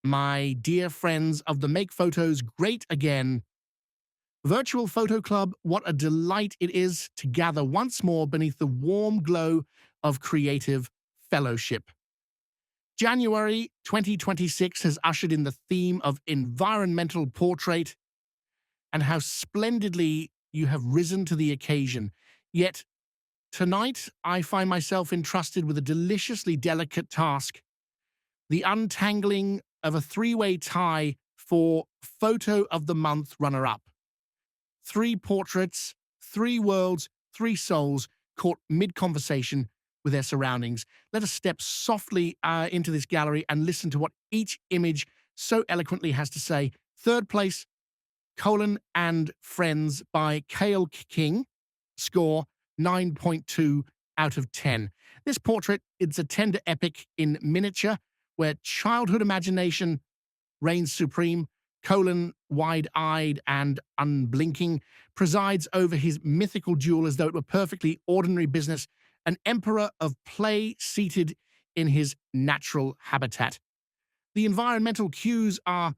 My dear friends of the Make Photos Great Again Virtual Photo Club, what a delight it is to gather once more beneath the warm glow of creative fellowship. January 2026 has ushered in the theme of environmental portrait, and how splendidly you have risen to the occasion. Yet, tonight I find myself entrusted with a deliciously delicate task: the untangling of a three-way tie for Photo of the Month runner-up. Three portraits, three worlds, three souls caught mid-conversation with their surroundings. Let us step softly into this gallery and listen to what each image so eloquently has to say. Third place, Colin and Friends by Kale King, score 9.2 out of 10. This portrait, it's a tender epic in miniature where childhood imagination reigns supreme. Colin, wide-eyed and unblinking, presides over his mythical duel as though it were perfectly ordinary business, an emperor of play seated in his natural habitat. The environmental cues are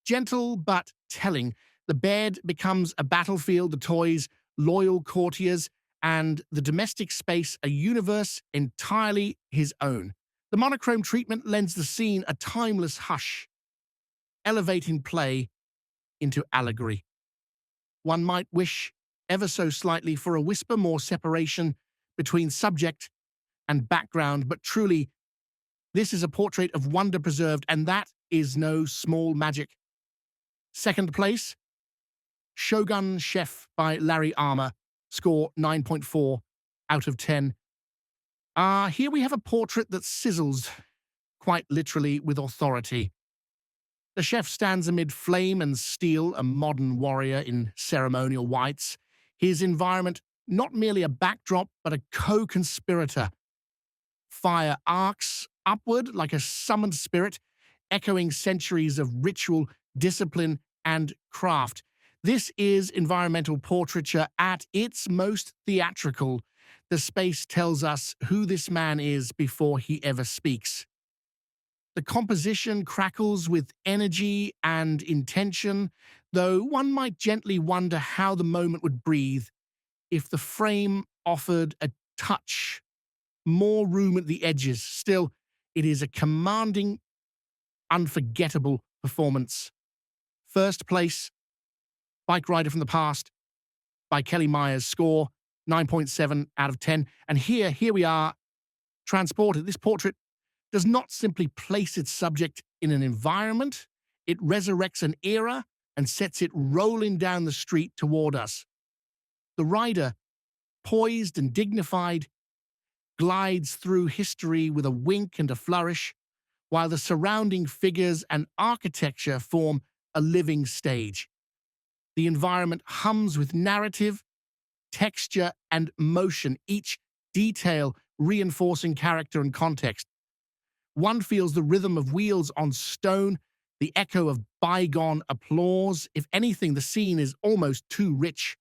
gentle but telling. The bed becomes a battlefield, the toys loyal courtiers, and the domestic space a universe entirely his own. The monochrome treatment lends the scene a timeless hush, elevating play into allegory. One might wish ever so slightly for a whisper more separation between subject and background, but truly, this is a portrait of wonder preserved, and that is no small magic. Second place, Shogun Chef by Larry Armour, score 9.4 out of 10. Here we have a portrait that sizzles, quite literally, with authority. The chef stands amid flame and steel, a modern warrior in ceremonial whites. His environment, not merely a backdrop, but a co-conspirator. Fire arcs upward like a summoned spirit, echoing centuries of ritual, discipline, and craft. This is environmental portraiture at its most theatrical. The space tells us who this man is before he ever speaks. The composition crackles with energy and intention, though one might gently wonder how the moment would breathe if the frame offered a touch, more room at the edges. Still, it is a commanding, unforgettable performance. First place, Bike Rider from the Past by Kelly Myers, score 9.7 out of 10. And here we are, transported. This portrait does not simply place its subject in an environment, it resurrects an era and sets it rolling down the street toward us. The rider, poised and dignified, glides through history with a wink and a flourish, while the surrounding figures and architecture form a living stage. The environment hums with narrative, texture, and motion, each detail reinforcing character and context. One feels the rhythm of wheels on stone, the echo of bygone applause. If anything, the scene is almost too rich.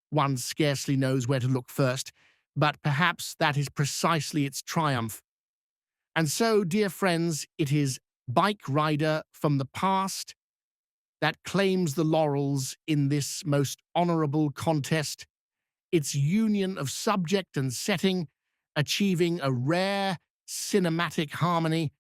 One scarcely knows where to look first, but perhaps that is precisely its triumph. And so, dear friends, it is Bike Rider from the Past that claims the laurels in this most honorable contest, its union of subject and setting achieving a rare cinematic harmony.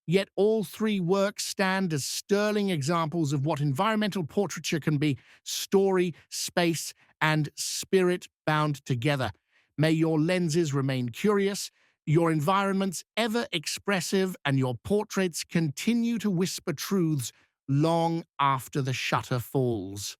Yet all three works stand as sterling examples of what environmental portraiture can be: story, space, and spirit bound together. May your lenses remain curious, your environments ever expressive, and your portraits continue to whisper truths long after the shutter falls.